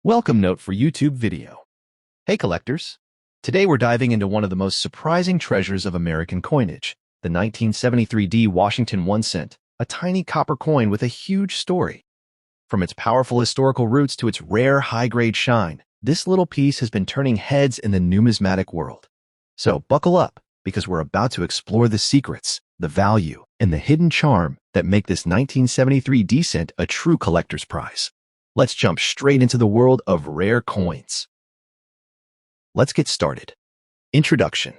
Welcome note for YouTube video. Hey collectors! Today we're diving into one of the most surprising treasures of American coinage, the 1973 D Washington 1 cent, a tiny copper coin with a huge story. From its powerful historical roots to its rare high-grade shine, this little piece has been turning heads in the numismatic world. So buckle up, because we're about to explore the secrets, the value, and the hidden charm that make this 1973 D cent a true collector's prize. Let's jump straight into the world of rare coins. Let's get started. Introduction.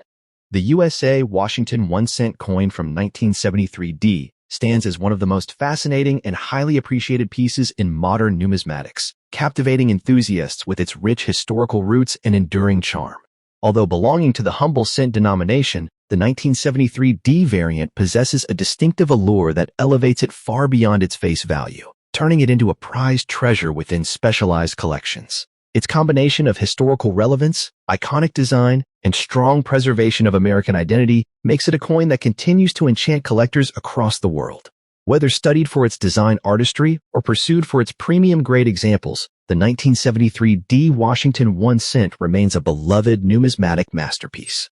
The USA Washington 1 cent coin from 1973 D stands as one of the most fascinating and highly appreciated pieces in modern numismatics, captivating enthusiasts with its rich historical roots and enduring charm. Although belonging to the humble cent denomination, the 1973 D variant possesses a distinctive allure that elevates it far beyond its face value, turning it into a prized treasure within specialized collections. Its combination of historical relevance, iconic design, and strong preservation of American identity makes it a coin that continues to enchant collectors across the world. Whether studied for its design artistry or pursued for its premium-grade examples, the 1973 D Washington 1 cent remains a beloved numismatic masterpiece.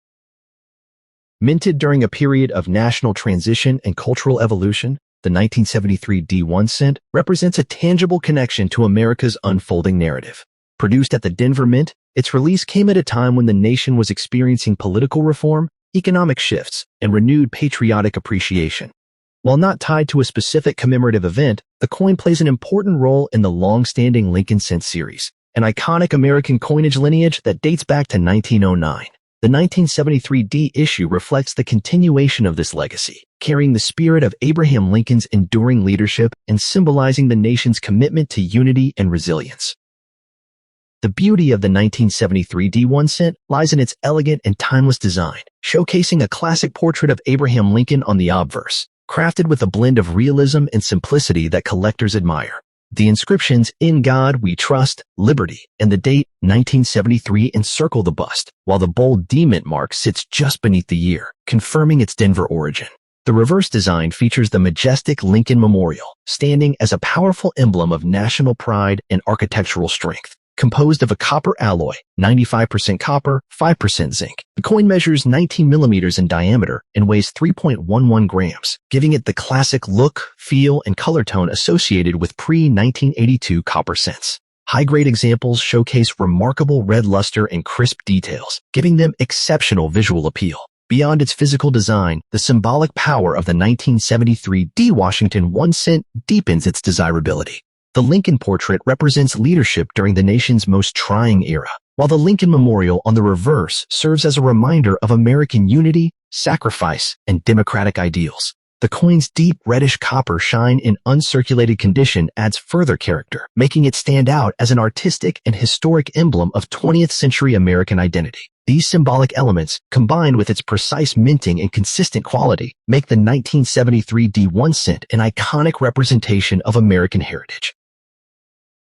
Minted during a period of national transition and cultural evolution, the 1973 D 1 cent represents a tangible connection to America's unfolding narrative. Produced at the Denver Mint, its release came at a time when the nation was experiencing political reform, economic shifts, and renewed patriotic appreciation. While not tied to a specific commemorative event, the coin plays an important role in the long-standing Lincoln Cent series, an iconic American coinage lineage that dates back to 1909. The 1973 D issue reflects the continuation of this legacy, carrying the spirit of Abraham Lincoln's enduring leadership and symbolizing the nation's commitment to unity and resilience. The beauty of the 1973 D 1 cent lies in its elegant and timeless design, showcasing a classic portrait of Abraham Lincoln on the obverse, crafted with a blend of realism and simplicity that collectors admire. The inscriptions, "In God We Trust, Liberty," and the date, 1973, encircle the bust, while the bold D Mint mark sits just beneath the year, confirming its Denver origin. The reverse design features the majestic Lincoln Memorial, standing as a powerful emblem of national pride and architectural strength. Composed of a copper alloy, 95% copper, 5% zinc, the coin measures 19 millimeters in diameter and weighs 3.11 grams, giving it the classic look, feel, and color tone associated with pre-1982 copper cents. High-grade examples showcase remarkable red luster and crisp details, giving them exceptional visual appeal. Beyond its physical design, the symbolic power of the 1973 D Washington 1 cent deepens its desirability. The Lincoln portrait represents leadership during the nation's most trying era, while the Lincoln Memorial on the reverse serves as a reminder of American unity, sacrifice, and democratic ideals. The coin's deep reddish copper shine in uncirculated condition adds further character, making it stand out as an artistic and historic emblem of 20th century American identity. These symbolic elements, combined with its precise minting and consistent quality, make the 1973 D 1 cent an iconic representation of American heritage.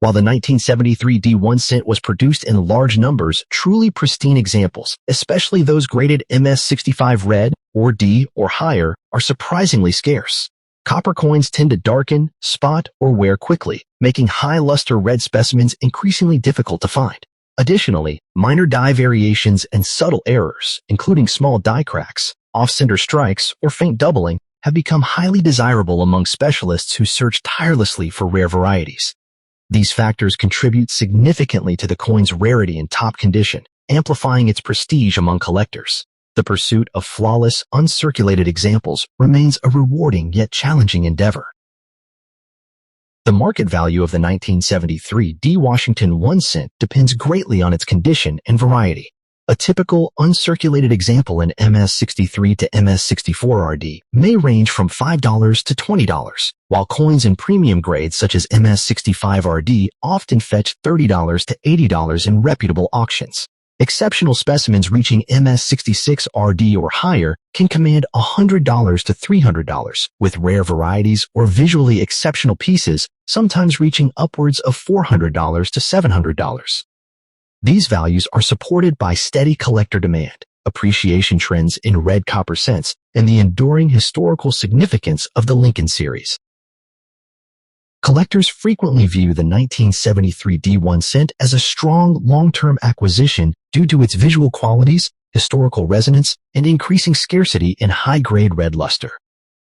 While the 1973 D 1 cent was produced in large numbers, truly pristine examples, especially those graded MS65 red, or D, or higher, are surprisingly scarce. Copper coins tend to darken, spot, or wear quickly, making high-luster red specimens increasingly difficult to find. Additionally, minor die variations and subtle errors, including small die cracks, off-center strikes, or faint doubling, have become highly desirable among specialists who search tirelessly for rare varieties. These factors contribute significantly to the coin's rarity and top condition, amplifying its prestige among collectors. The pursuit of flawless, uncirculated examples remains a rewarding yet challenging endeavor. The market value of the 1973 D Washington 1 cent depends greatly on its condition and variety. A typical uncirculated example in MS63 to MS64 RD may range from $5 to $20, while coins in premium grades such as MS65 RD often fetch $30 to $80 in reputable auctions. Exceptional specimens reaching MS66 RD or higher can command $100 to $300, with rare varieties or visually exceptional pieces sometimes reaching upwards of $400 to $700. These values are supported by steady collector demand, appreciation trends in red copper cents, and the enduring historical significance of the Lincoln series. Collectors frequently view the 1973 D1 cent as a strong long-term acquisition due to its visual qualities, historical resonance, and increasing scarcity in high-grade red luster.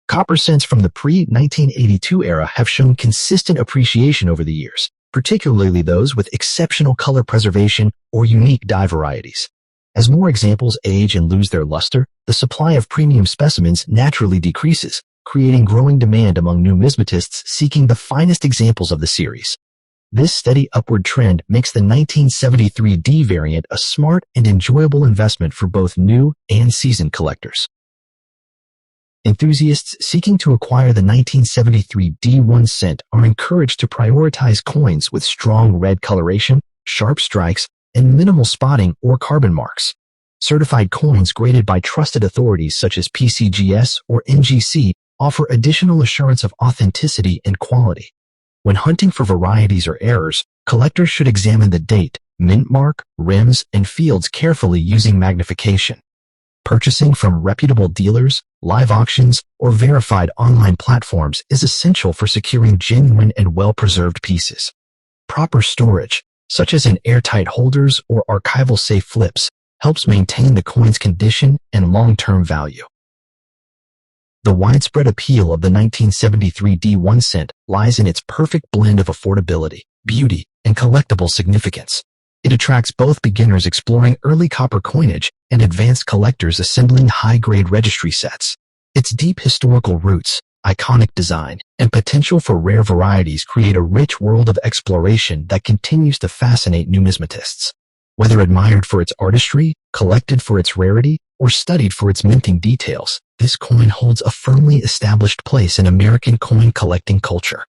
Copper cents from the pre-1982 era have shown consistent appreciation over the years, particularly those with exceptional color preservation or unique dye varieties. As more examples age and lose their luster, the supply of premium specimens naturally decreases, creating growing demand among numismatists seeking the finest examples of the series. This steady upward trend makes the 1973 D variant a smart and enjoyable investment for both new and seasoned collectors. Enthusiasts seeking to acquire the 1973 D1 cent are encouraged to prioritize coins with strong red coloration, sharp strikes, and minimal spotting or carbon marks. Certified coins graded by trusted authorities such as PCGS or NGC offer additional assurance of authenticity and quality. When hunting for varieties or errors, collectors should examine the date, mint mark, rims, and fields carefully using magnification. Purchasing from reputable dealers, live auctions, or verified online platforms is essential for securing genuine and well-preserved pieces. Proper storage, such as in airtight holders or archival safe flips, helps maintain the coin's condition and long-term value. The widespread appeal of the 1973 D1 cent lies in its perfect blend of affordability, beauty, and collectible significance. It attracts both beginners exploring early copper coinage and advanced collectors assembling high-grade registry sets. Its deep historical roots, iconic design, and potential for rare varieties create a rich world of exploration that continues to fascinate numismatists. Whether admired for its artistry, collected for its rarity, or studied for its minting details, this coin holds a firmly established place in American coin collecting culture.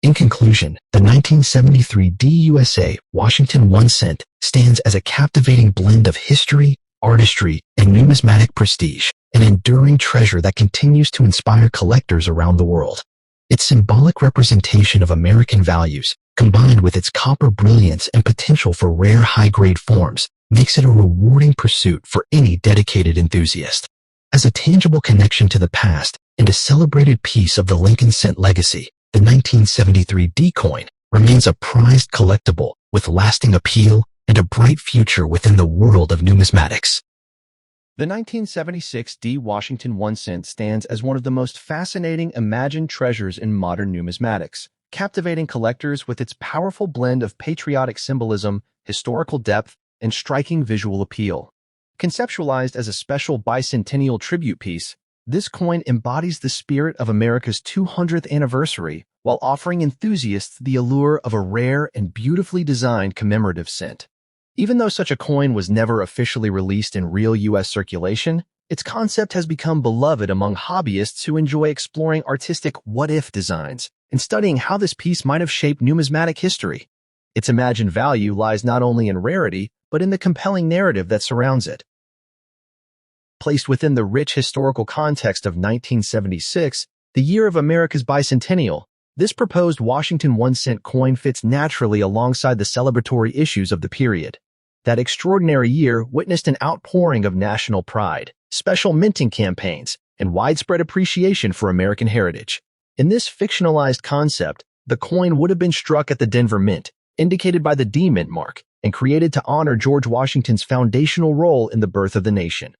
In conclusion, the 1973 DUSA Washington 1 cent stands as a captivating blend of history, artistry, and numismatic prestige, an enduring treasure that continues to inspire collectors around the world. Its symbolic representation of American values, combined with its copper brilliance and potential for rare high-grade forms, makes it a rewarding pursuit for any dedicated enthusiast. As a tangible connection to the past and a celebrated piece of the Lincoln cent legacy, the 1973 D coin remains a prized collectible with lasting appeal and a bright future within the world of numismatics. The 1976 D Washington 1 cent stands as one of the most fascinating imagined treasures in modern numismatics, captivating collectors with its powerful blend of patriotic symbolism, historical depth, and striking visual appeal. Conceptualized as a special bicentennial tribute piece, this coin embodies the spirit of America's 200th anniversary while offering enthusiasts the allure of a rare and beautifully designed commemorative cent. Even though such a coin was never officially released in real U.S. circulation, its concept has become beloved among hobbyists who enjoy exploring artistic what-if designs and studying how this piece might have shaped numismatic history. Its imagined value lies not only in rarity, but in the compelling narrative that surrounds it. Placed within the rich historical context of 1976, the year of America's bicentennial, this proposed Washington 1 cent coin fits naturally alongside the celebratory issues of the period. That extraordinary year witnessed an outpouring of national pride, special minting campaigns, and widespread appreciation for American heritage. In this fictionalized concept, the coin would have been struck at the Denver Mint, indicated by the D mint mark, and created to honor George Washington's foundational role in the birth of the nation.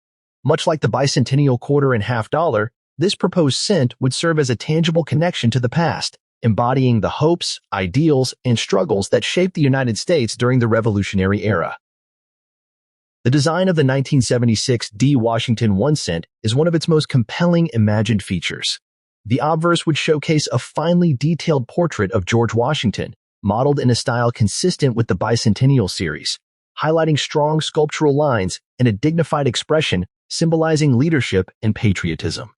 Much like the bicentennial quarter and half dollar, this proposed cent would serve as a tangible connection to the past, embodying the hopes, ideals, and struggles that shaped the United States during the Revolutionary era. The design of the 1976 D Washington 1 cent is one of its most compelling imagined features. The obverse would showcase a finely detailed portrait of George Washington, modeled in a style consistent with the bicentennial series, highlighting strong sculptural lines and a dignified expression symbolizing leadership and patriotism.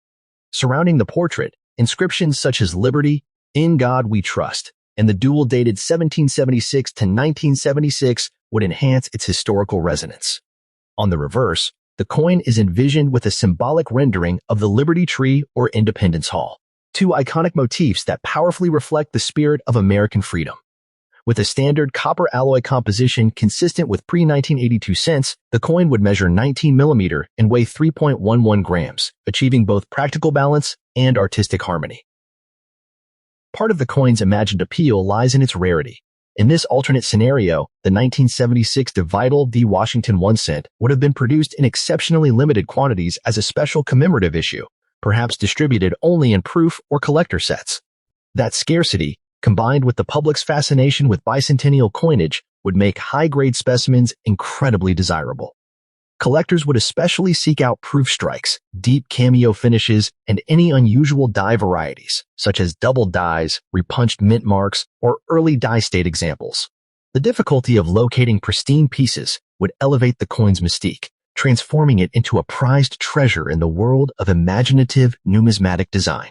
Surrounding the portrait, inscriptions such as Liberty, In God We Trust, and the dual-dated 1776 to 1976 would enhance its historical resonance. On the reverse, the coin is envisioned with a symbolic rendering of the Liberty Tree or Independence Hall, two iconic motifs that powerfully reflect the spirit of American freedom. With a standard copper alloy composition consistent with pre-1982 cents, the coin would measure 19 mm and weigh 3.11 grams, achieving both practical balance and artistic harmony. Part of the coin's imagined appeal lies in its rarity. In this alternate scenario, the 1976 DeVital D. Washington 1 cent would have been produced in exceptionally limited quantities as a special commemorative issue, perhaps distributed only in proof or collector sets. That scarcity, combined with the public's fascination with bicentennial coinage, would make high-grade specimens incredibly desirable. Collectors would especially seek out proof strikes, deep cameo finishes, and any unusual die varieties, such as double dies, repunched mint marks, or early die state examples. The difficulty of locating pristine pieces would elevate the coin's mystique, transforming it into a prized treasure in the world of imaginative numismatic design.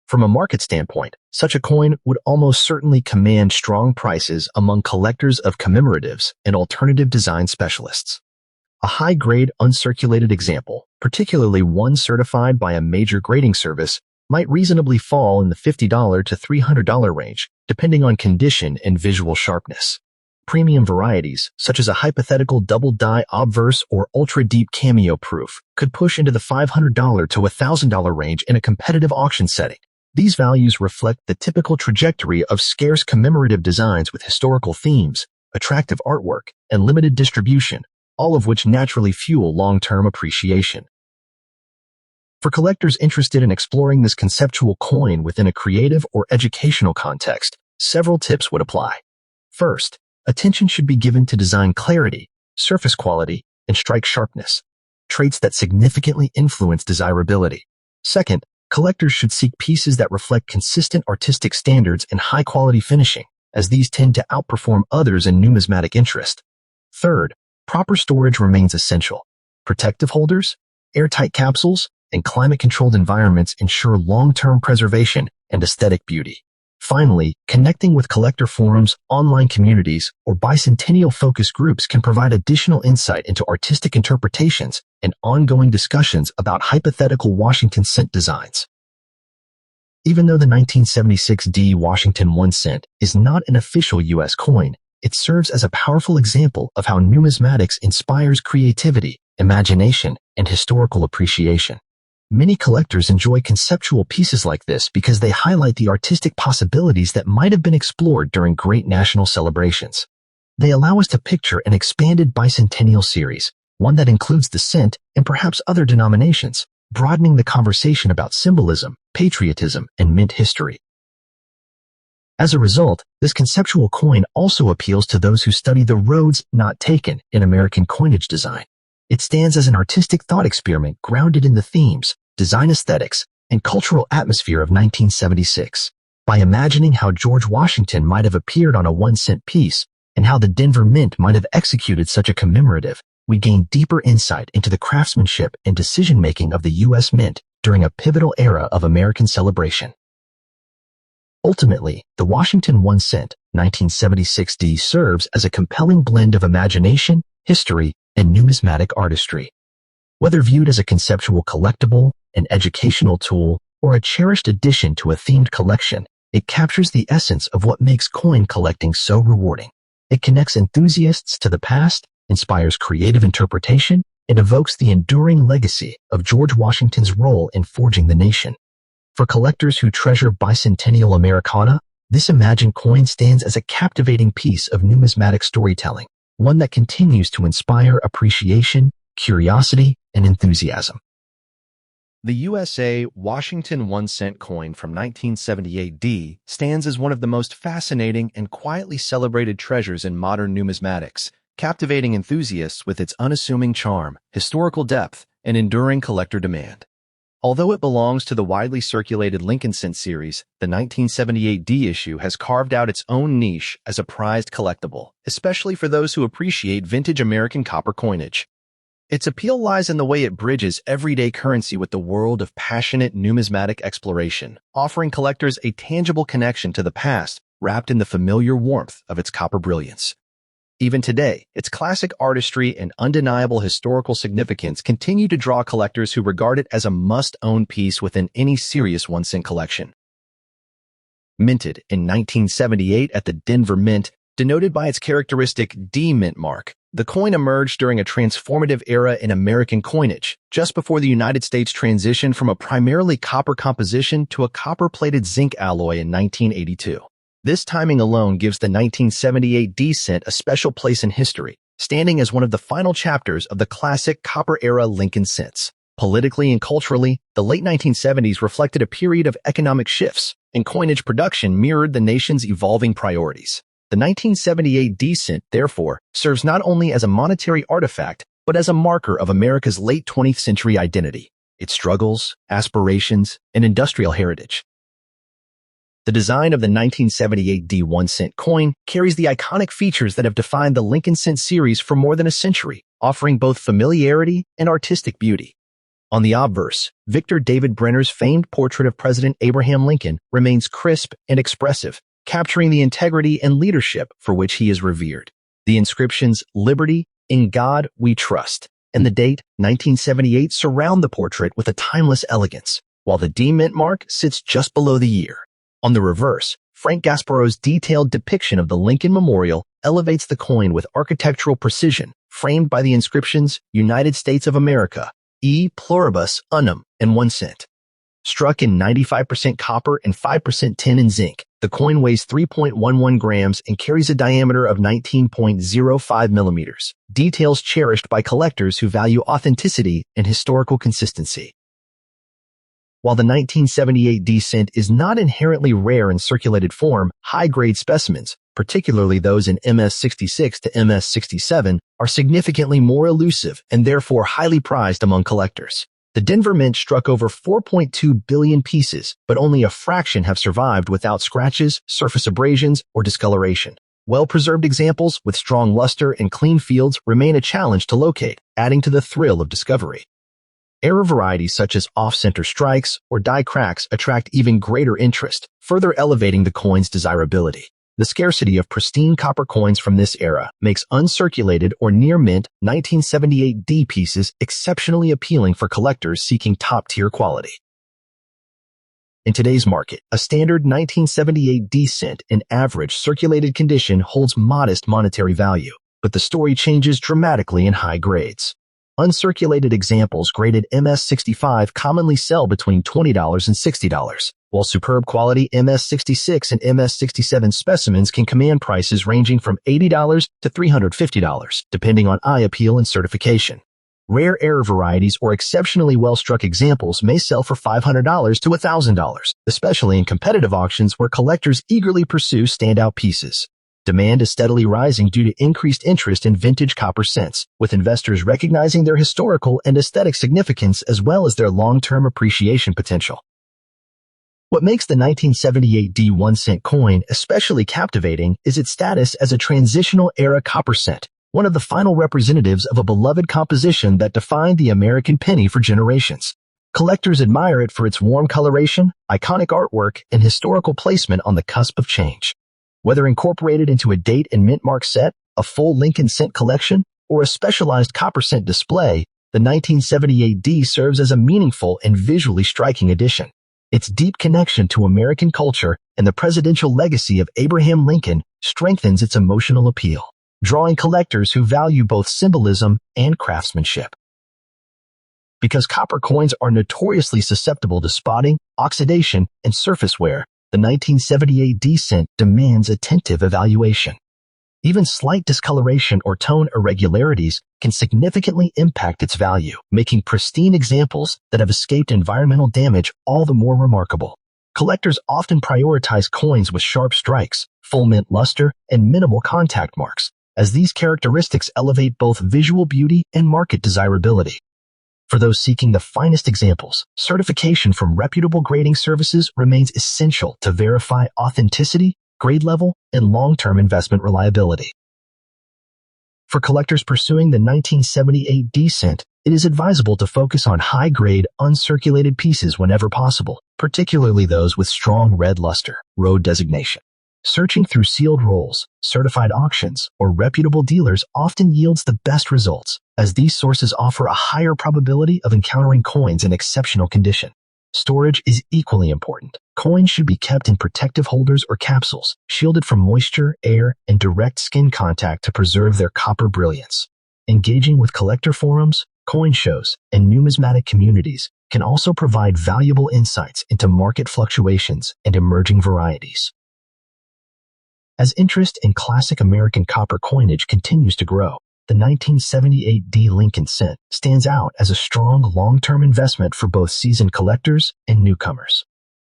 From a market standpoint, such a coin would almost certainly command strong prices among collectors of commemoratives and alternative design specialists. A high-grade uncirculated example, particularly one certified by a major grading service, might reasonably fall in the $50 to $300 range, depending on condition and visual sharpness. Premium varieties, such as a hypothetical double-die obverse or ultra-deep cameo proof, could push into the $500 to $1,000 range in a competitive auction setting. These values reflect the typical trajectory of scarce commemorative designs with historical themes, attractive artwork, and limited distribution, all of which naturally fuel long-term appreciation. For collectors interested in exploring this conceptual coin within a creative or educational context, several tips would apply. First, attention should be given to design clarity, surface quality, and strike sharpness, traits that significantly influence desirability. Second, collectors should seek pieces that reflect consistent artistic standards and high-quality finishing, as these tend to outperform others in numismatic interest. Third, proper storage remains essential. Protective holders, airtight capsules, and climate-controlled environments ensure long-term preservation and aesthetic beauty. Finally, connecting with collector forums, online communities, or bicentennial focus groups can provide additional insight into artistic interpretations and ongoing discussions about hypothetical Washington cent designs. Even though the 1976 D. Washington 1 cent is not an official U.S. coin, it serves as a powerful example of how numismatics inspires creativity, imagination, and historical appreciation. Many collectors enjoy conceptual pieces like this because they highlight the artistic possibilities that might have been explored during great national celebrations. They allow us to picture an expanded bicentennial series, one that includes the cent and perhaps other denominations, broadening the conversation about symbolism, patriotism, and mint history. As a result, this conceptual coin also appeals to those who study the roads not taken in American coinage design. It stands as an artistic thought experiment grounded in the themes, design aesthetics, and cultural atmosphere of 1976. By imagining how George Washington might have appeared on a 1-cent piece and how the Denver Mint might have executed such a commemorative, we gain deeper insight into the craftsmanship and decision-making of the U.S. Mint during a pivotal era of American celebration. Ultimately, the Washington 1 cent 1976 D serves as a compelling blend of imagination, history, and numismatic artistry. Whether viewed as a conceptual collectible, an educational tool, or a cherished addition to a themed collection, it captures the essence of what makes coin collecting so rewarding. It connects enthusiasts to the past, inspires creative interpretation, and evokes the enduring legacy of George Washington's role in forging the nation. For collectors who treasure bicentennial Americana, this imagined coin stands as a captivating piece of numismatic storytelling, one that continues to inspire appreciation, curiosity, and enthusiasm. The USA Washington 1 cent coin from 1978 D stands as one of the most fascinating and quietly celebrated treasures in modern numismatics, captivating enthusiasts with its unassuming charm, historical depth, and enduring collector demand. Although it belongs to the widely circulated Lincoln Cent series, the 1978 D issue has carved out its own niche as a prized collectible, especially for those who appreciate vintage American copper coinage. Its appeal lies in the way it bridges everyday currency with the world of passionate numismatic exploration, offering collectors a tangible connection to the past wrapped in the familiar warmth of its copper brilliance. Even today, its classic artistry and undeniable historical significance continue to draw collectors who regard it as a must-own piece within any serious 1-cent collection. Minted in 1978 at the Denver Mint, Denoted by its characteristic D mint mark, the coin emerged during a transformative era in American coinage, just before the United States transitioned from a primarily copper composition to a copper-plated zinc alloy in 1982. This timing alone gives the 1978 D cent a special place in history, standing as one of the final chapters of the classic copper-era Lincoln cents. Politically and culturally, the late 1970s reflected a period of economic shifts, and coinage production mirrored the nation's evolving priorities. The 1978 D cent, therefore, serves not only as a monetary artifact, but as a marker of America's late 20th century identity, its struggles, aspirations, and industrial heritage. The design of the 1978 D1 cent coin carries the iconic features that have defined the Lincoln cent series for more than a century, offering both familiarity and artistic beauty. On the obverse, Victor David Brenner's famed portrait of President Abraham Lincoln remains crisp and expressive, capturing the integrity and leadership for which he is revered. The inscriptions "Liberty," "In God We Trust," and the date 1978 surround the portrait with a timeless elegance, while the D mint mark sits just below the year. On the reverse, Frank Gasparo's detailed depiction of the Lincoln Memorial elevates the coin with architectural precision, framed by the inscriptions "United States of America," "E Pluribus Unum," and 1 cent. Struck in 95% copper and 5% tin and zinc, the coin weighs 3.11 grams and carries a diameter of 19.05 millimeters, details cherished by collectors who value authenticity and historical consistency. While the 1978 D cent is not inherently rare in circulated form, high-grade specimens, particularly those in MS66 to MS67, are significantly more elusive and therefore highly prized among collectors. The Denver Mint struck over 4.2 billion pieces, but only a fraction have survived without scratches, surface abrasions, or discoloration. Well-preserved examples with strong luster and clean fields remain a challenge to locate, adding to the thrill of discovery. Error varieties such as off-center strikes or die cracks attract even greater interest, further elevating the coin's desirability. The scarcity of pristine copper coins from this era makes uncirculated or near-mint 1978 D pieces exceptionally appealing for collectors seeking top-tier quality. In today's market, a standard 1978 D cent in average circulated condition holds modest monetary value, but the story changes dramatically in high grades. Uncirculated examples graded MS65 commonly sell between $20 and $60, while superb quality MS66 and MS67 specimens can command prices ranging from $80 to $350, depending on eye appeal and certification. Rare error varieties or exceptionally well-struck examples may sell for $500 to $1,000, especially in competitive auctions where collectors eagerly pursue standout pieces. Demand is steadily rising due to increased interest in vintage copper cents, with investors recognizing their historical and aesthetic significance as well as their long-term appreciation potential. What makes the 1978 D1 cent coin especially captivating is its status as a transitional era copper cent, one of the final representatives of a beloved composition that defined the American penny for generations. Collectors admire it for its warm coloration, iconic artwork, and historical placement on the cusp of change. Whether incorporated into a date and mint mark set, a full Lincoln cent collection, or a specialized copper cent display, the 1978 D serves as a meaningful and visually striking addition. Its deep connection to American culture and the presidential legacy of Abraham Lincoln strengthens its emotional appeal, drawing collectors who value both symbolism and craftsmanship. Because copper coins are notoriously susceptible to spotting, oxidation, and surface wear, the 1978 D cent demands attentive evaluation. Even slight discoloration or tone irregularities can significantly impact its value, making pristine examples that have escaped environmental damage all the more remarkable. Collectors often prioritize coins with sharp strikes, full mint luster, and minimal contact marks, as these characteristics elevate both visual beauty and market desirability. For those seeking the finest examples, certification from reputable grading services remains essential to verify authenticity, grade level, and long-term investment reliability. For collectors pursuing the 1978 D cent, it is advisable to focus on high-grade, uncirculated pieces whenever possible, particularly those with strong red luster, road designation. Searching through sealed rolls, certified auctions, or reputable dealers often yields the best results, as these sources offer a higher probability of encountering coins in exceptional condition. Storage is equally important. Coins should be kept in protective holders or capsules, shielded from moisture, air, and direct skin contact to preserve their copper brilliance. Engaging with collector forums, coin shows, and numismatic communities can also provide valuable insights into market fluctuations and emerging varieties. As interest in classic American copper coinage continues to grow, the 1978 D Lincoln cent stands out as a strong long-term investment for both seasoned collectors and newcomers.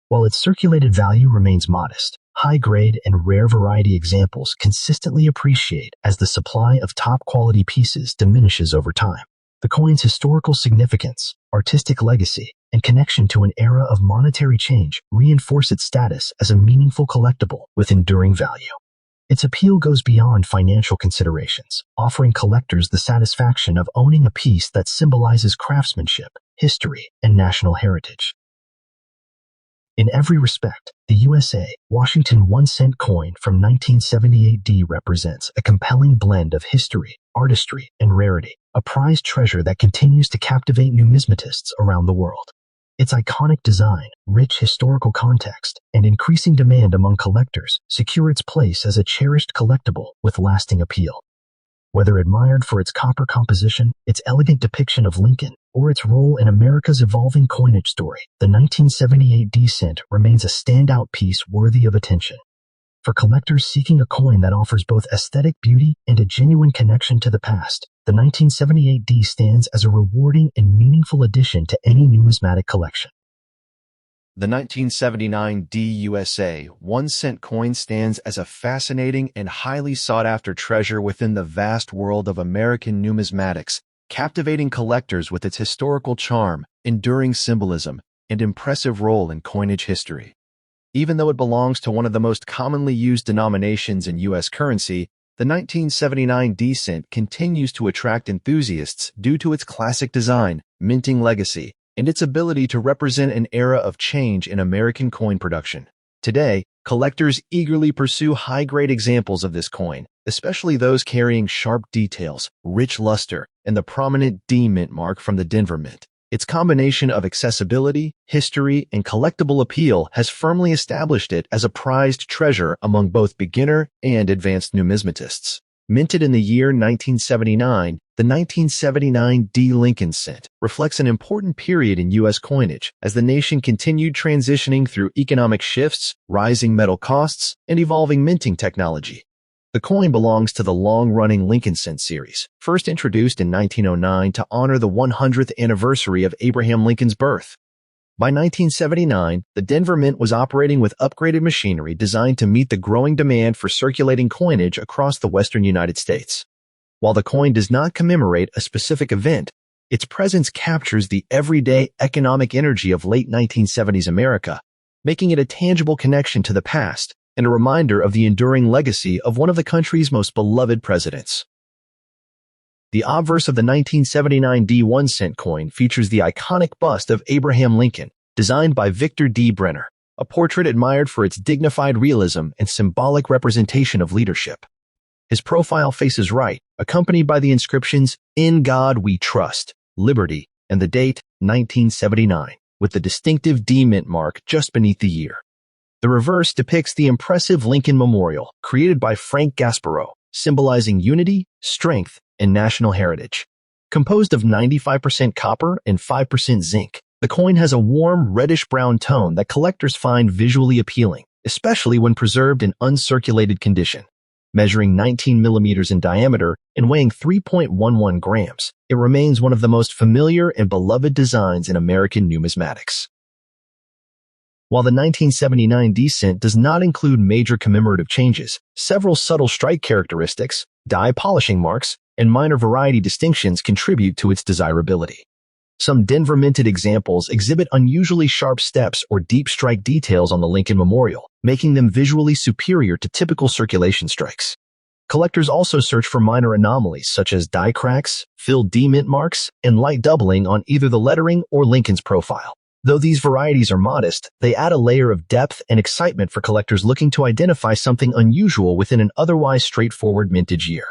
While its circulated value remains modest, high-grade and rare variety examples consistently appreciate as the supply of top-quality pieces diminishes over time. The coin's historical significance, artistic legacy, and connection to an era of monetary change reinforce its status as a meaningful collectible with enduring value. Its appeal goes beyond financial considerations, offering collectors the satisfaction of owning a piece that symbolizes craftsmanship, history, and national heritage. In every respect, the USA Washington 1-cent coin from 1978D represents a compelling blend of history, artistry, and rarity, a prized treasure that continues to captivate numismatists around the world. Its iconic design, rich historical context, and increasing demand among collectors secure its place as a cherished collectible with lasting appeal. Whether admired for its copper composition, its elegant depiction of Lincoln, or its role in America's evolving coinage story, the 1978 D cent remains a standout piece worthy of attention. For collectors seeking a coin that offers both aesthetic beauty and a genuine connection to the past, the 1978 D stands as a rewarding and meaningful addition to any numismatic collection. The 1979 D USA 1-cent coin stands as a fascinating and highly sought-after treasure within the vast world of American numismatics, captivating collectors with its historical charm, enduring symbolism, and impressive role in coinage history. Even though it belongs to one of the most commonly used denominations in U.S. currency, the 1979 D cent continues to attract enthusiasts due to its classic design, minting legacy, and its ability to represent an era of change in American coin production. Today, collectors eagerly pursue high-grade examples of this coin, especially those carrying sharp details, rich luster, and the prominent D mint mark from the Denver Mint. Its combination of accessibility, history, and collectible appeal has firmly established it as a prized treasure among both beginner and advanced numismatists. Minted in the year 1979, the 1979 D Lincoln cent reflects an important period in U.S. coinage as the nation continued transitioning through economic shifts, rising metal costs, and evolving minting technology. The coin belongs to the long-running Lincoln cent series, first introduced in 1909 to honor the 100th anniversary of Abraham Lincoln's birth. By 1979, the Denver Mint was operating with upgraded machinery designed to meet the growing demand for circulating coinage across the western United States. While the coin does not commemorate a specific event, its presence captures the everyday economic energy of late 1970s America, making it a tangible connection to the past and a reminder of the enduring legacy of one of the country's most beloved presidents. The obverse of the 1979 D 1-cent coin features the iconic bust of Abraham Lincoln, designed by Victor D. Brenner, a portrait admired for its dignified realism and symbolic representation of leadership. His profile faces right, accompanied by the inscriptions, "In God We Trust," "Liberty," and the date, 1979, with the distinctive D mint mark just beneath the year. The reverse depicts the impressive Lincoln Memorial, created by Frank Gasparow, symbolizing unity, strength, and national heritage. Composed of 95% copper and 5% zinc, the coin has a warm reddish-brown tone that collectors find visually appealing, especially when preserved in uncirculated condition. Measuring 19 millimeters in diameter and weighing 3.11 grams, it remains one of the most familiar and beloved designs in American numismatics. While the 1979 D cent does not include major commemorative changes, several subtle strike characteristics, die polishing marks, and minor variety distinctions contribute to its desirability. Some Denver minted examples exhibit unusually sharp steps or deep strike details on the Lincoln Memorial, making them visually superior to typical circulation strikes. Collectors also search for minor anomalies such as die cracks, filled D mint marks, and light doubling on either the lettering or Lincoln's profile. Though these varieties are modest, they add a layer of depth and excitement for collectors looking to identify something unusual within an otherwise straightforward mintage year.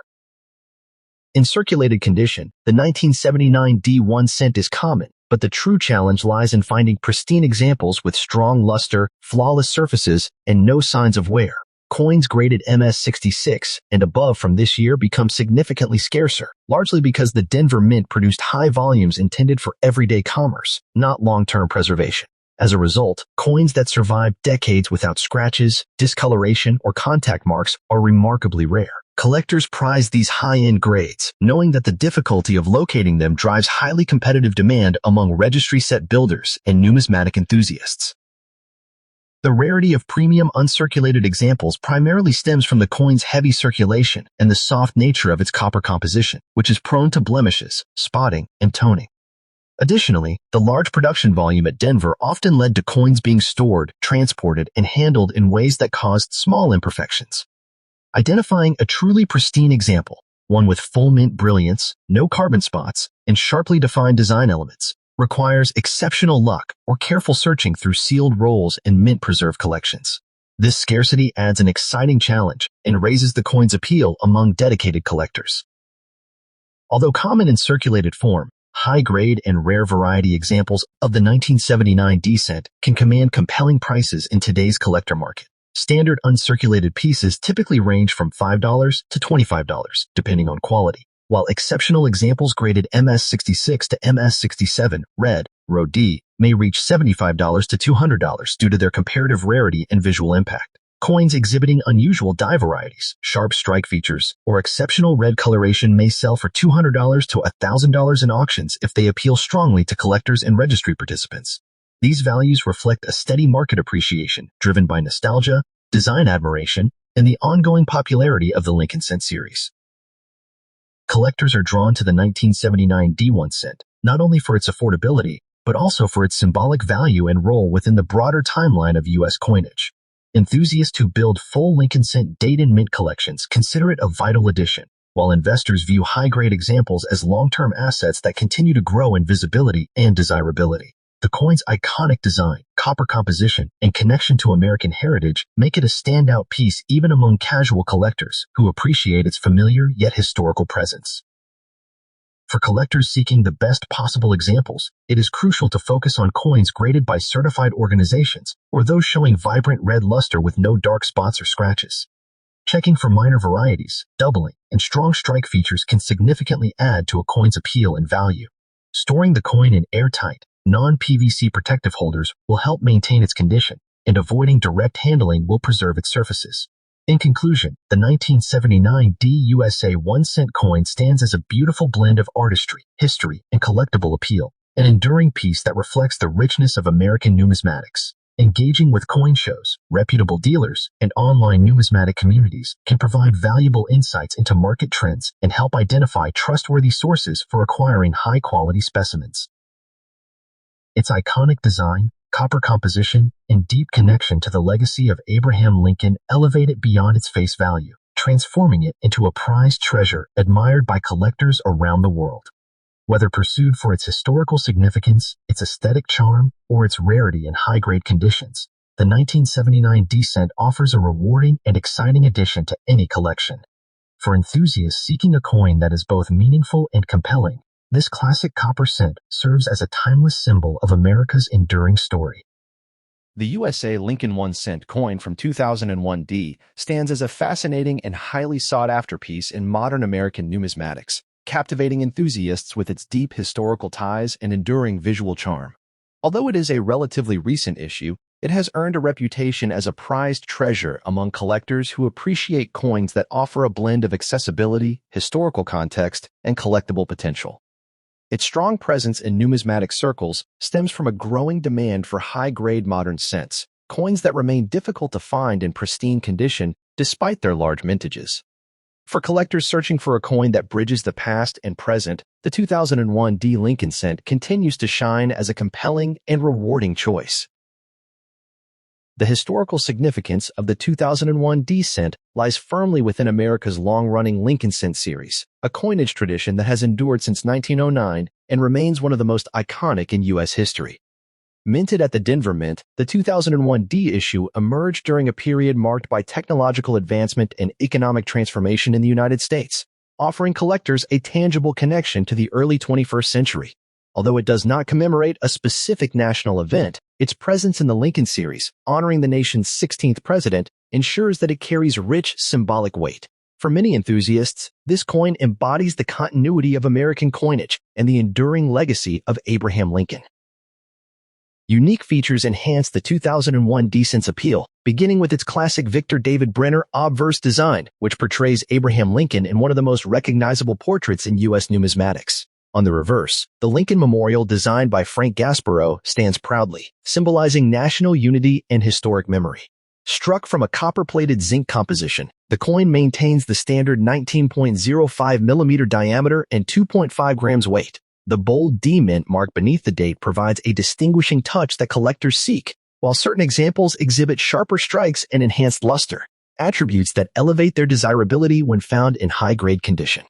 In circulated condition, the 1979 D 1 cent is common, But the true challenge lies in finding pristine examples with strong luster, flawless surfaces, and no signs of wear. Coins graded MS66 and above from this year become significantly scarcer, largely because the Denver Mint produced high volumes intended for everyday commerce, not long-term preservation. As a result, coins that survive decades without scratches, discoloration, or contact marks are remarkably rare. Collectors prize these high-end grades, knowing that the difficulty of locating them drives highly competitive demand among registry set builders and numismatic enthusiasts. The rarity of premium uncirculated examples primarily stems from the coin's heavy circulation and the soft nature of its copper composition, which is prone to blemishes, spotting, and toning. Additionally, the large production volume at Denver often led to coins being stored, transported, and handled in ways that caused small imperfections. Identifying a truly pristine example, one with full mint brilliance, no carbon spots, and sharply defined design elements, requires exceptional luck or careful searching through sealed rolls and mint-preserved collections. This scarcity adds an exciting challenge and raises the coin's appeal among dedicated collectors. Although common in circulated form, high-grade and rare variety examples of the 1979 D cent can command compelling prices in today's collector market. Standard uncirculated pieces typically range from $5 to $25, depending on quality, while exceptional examples graded MS66 to MS67 red, row D, may reach $75 to $200 due to their comparative rarity and visual impact. Coins exhibiting unusual die varieties, sharp strike features, or exceptional red coloration may sell for $200 to $1,000 in auctions if they appeal strongly to collectors and registry participants. These values reflect a steady market appreciation driven by nostalgia, design admiration, and the ongoing popularity of the Lincoln Cent series. Collectors are drawn to the 1979 D1 cent, not only for its affordability, but also for its symbolic value and role within the broader timeline of U.S. coinage. Enthusiasts who build full Lincoln Cent date and mint collections consider it a vital addition, while investors view high-grade examples as long-term assets that continue to grow in visibility and desirability. The coin's iconic design, copper composition, and connection to American heritage make it a standout piece even among casual collectors who appreciate its familiar yet historical presence. For collectors seeking the best possible examples, it is crucial to focus on coins graded by certified organizations or those showing vibrant red luster with no dark spots or scratches. Checking for minor varieties, doubling, and strong strike features can significantly add to a coin's appeal and value. Storing the coin in airtight, non-PVC protective holders will help maintain its condition, and avoiding direct handling will preserve its surfaces. In conclusion, the 1979 DUSA 1-cent coin stands as a beautiful blend of artistry, history, and collectible appeal, an enduring piece that reflects the richness of American numismatics. Engaging with coin shows, reputable dealers, and online numismatic communities can provide valuable insights into market trends and help identify trustworthy sources for acquiring high-quality specimens. Its iconic design, copper composition, and deep connection to the legacy of Abraham Lincoln elevate it beyond its face value, transforming it into a prized treasure admired by collectors around the world. Whether pursued for its historical significance, its aesthetic charm, or its rarity in high-grade conditions, the 1979 D cent offers a rewarding and exciting addition to any collection. For enthusiasts seeking a coin that is both meaningful and compelling, this classic copper cent serves as a timeless symbol of America's enduring story. The USA Lincoln 1 cent coin from 2001 D stands as a fascinating and highly sought-after piece in modern American numismatics, captivating enthusiasts with its deep historical ties and enduring visual charm. Although it is a relatively recent issue, it has earned a reputation as a prized treasure among collectors who appreciate coins that offer a blend of accessibility, historical context, and collectible potential. Its strong presence in numismatic circles stems from a growing demand for high-grade modern cents, coins that remain difficult to find in pristine condition despite their large mintages. For collectors searching for a coin that bridges the past and present, the 2001 D Lincoln cent continues to shine as a compelling and rewarding choice. The historical significance of the 2001 D cent lies firmly within America's long-running Lincoln Cent series, a coinage tradition that has endured since 1909 and remains one of the most iconic in U.S. history. Minted at the Denver Mint, the 2001 D issue emerged during a period marked by technological advancement and economic transformation in the United States, offering collectors a tangible connection to the early 21st century. Although it does not commemorate a specific national event, its presence in the Lincoln series, honoring the nation's 16th president, ensures that it carries rich symbolic weight. For many enthusiasts, this coin embodies the continuity of American coinage and the enduring legacy of Abraham Lincoln. Unique features enhance the 2001 D-Cent's appeal, beginning with its classic Victor David Brenner obverse design, which portrays Abraham Lincoln in one of the most recognizable portraits in U.S. numismatics. On the reverse, the Lincoln Memorial designed by Frank Gasparow stands proudly, symbolizing national unity and historic memory. Struck from a copper-plated zinc composition, the coin maintains the standard 19.05 millimeter diameter and 2.5 grams weight. The bold D mint mark beneath the date provides a distinguishing touch that collectors seek, while certain examples exhibit sharper strikes and enhanced luster, attributes that elevate their desirability when found in high-grade condition.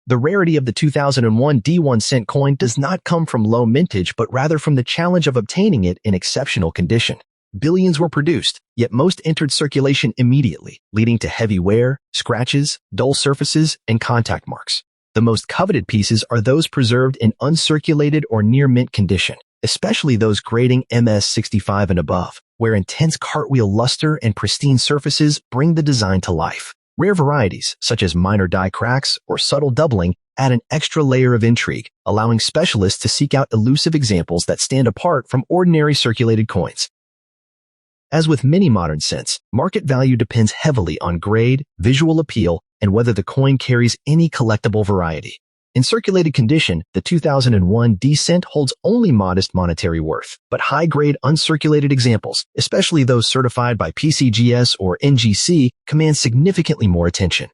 The rarity of the 2001 D1 cent coin does not come from low mintage but rather from the challenge of obtaining it in exceptional condition. Billions were produced, yet most entered circulation immediately, leading to heavy wear, scratches, dull surfaces, and contact marks. The most coveted pieces are those preserved in uncirculated or near mint condition, especially those grading MS65 and above, where intense cartwheel luster and pristine surfaces bring the design to life. Rare varieties, such as minor die cracks or subtle doubling, add an extra layer of intrigue, allowing specialists to seek out elusive examples that stand apart from ordinary circulated coins. As with many modern cents, market value depends heavily on grade, visual appeal, and whether the coin carries any collectible variety. In circulated condition, the 2001 D-Cent holds only modest monetary worth, but high-grade uncirculated examples, especially those certified by PCGS or NGC, command significantly more attention.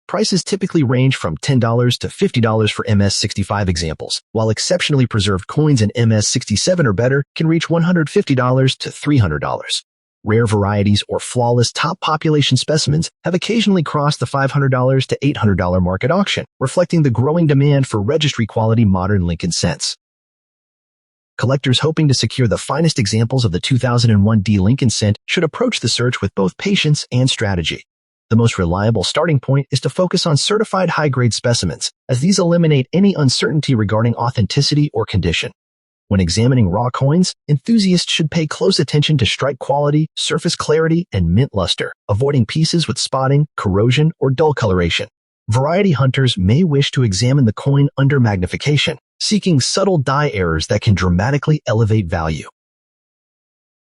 Prices typically range from $10 to $50 for MS65 examples, while exceptionally preserved coins in MS67 or better can reach $150 to $300. Rare varieties or flawless top population specimens have occasionally crossed the $500 to $800 mark at auction, reflecting the growing demand for registry-quality modern Lincoln cents. Collectors hoping to secure the finest examples of the 2001 D Lincoln cent should approach the search with both patience and strategy. The most reliable starting point is to focus on certified high-grade specimens, as these eliminate any uncertainty regarding authenticity or condition. When examining raw coins, enthusiasts should pay close attention to strike quality, surface clarity, and mint luster, avoiding pieces with spotting, corrosion, or dull coloration. Variety hunters may wish to examine the coin under magnification, seeking subtle die errors that can dramatically elevate value.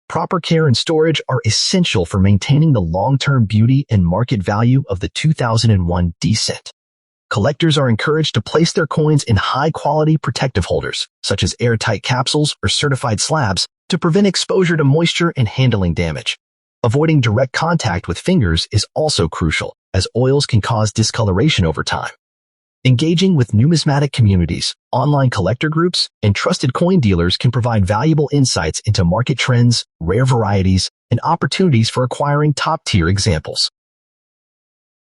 Proper care and storage are essential for maintaining the long-term beauty and market value of the 2001 D-Cent. Collectors are encouraged to place their coins in high-quality protective holders, such as airtight capsules or certified slabs, to prevent exposure to moisture and handling damage. Avoiding direct contact with fingers is also crucial, as oils can cause discoloration over time. Engaging with numismatic communities, online collector groups, and trusted coin dealers can provide valuable insights into market trends, rare varieties, and opportunities for acquiring top-tier examples.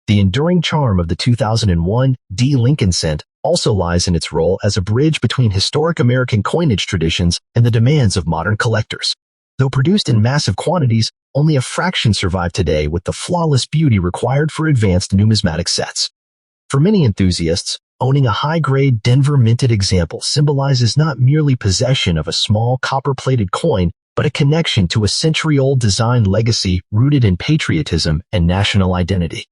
The enduring charm of the 2001 D Lincoln cent also lies in its role as a bridge between historic American coinage traditions and the demands of modern collectors. Though produced in massive quantities, only a fraction survive today with the flawless beauty required for advanced numismatic sets. For many enthusiasts, owning a high-grade Denver minted example symbolizes not merely possession of a small copper-plated coin, but a connection to a century-old design legacy rooted in patriotism and national identity.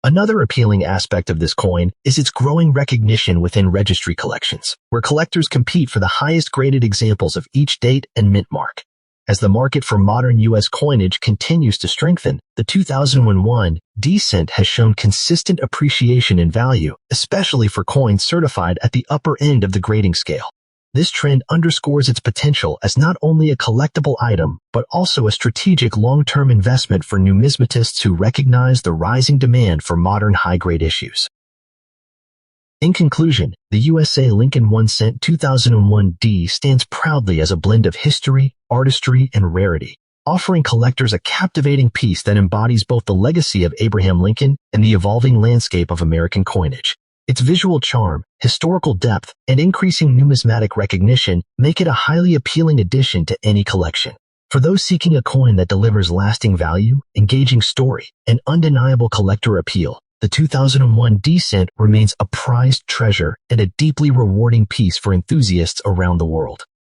Another appealing aspect of this coin is its growing recognition within registry collections, where collectors compete for the highest graded examples of each date and mint mark. As the market for modern U.S. coinage continues to strengthen, the 2001 D-Cent has shown consistent appreciation in value, especially for coins certified at the upper end of the grading scale. This trend underscores its potential as not only a collectible item, but also a strategic long-term investment for numismatists who recognize the rising demand for modern high-grade issues. In conclusion, the USA Lincoln 1 cent 2001 D stands proudly as a blend of history, artistry, and rarity, offering collectors a captivating piece that embodies both the legacy of Abraham Lincoln and the evolving landscape of American coinage. Its visual charm, historical depth, and increasing numismatic recognition make it a highly appealing addition to any collection. For those seeking a coin that delivers lasting value, engaging story, and undeniable collector appeal, The 2001 D cent remains a prized treasure and a deeply rewarding piece for enthusiasts around the world.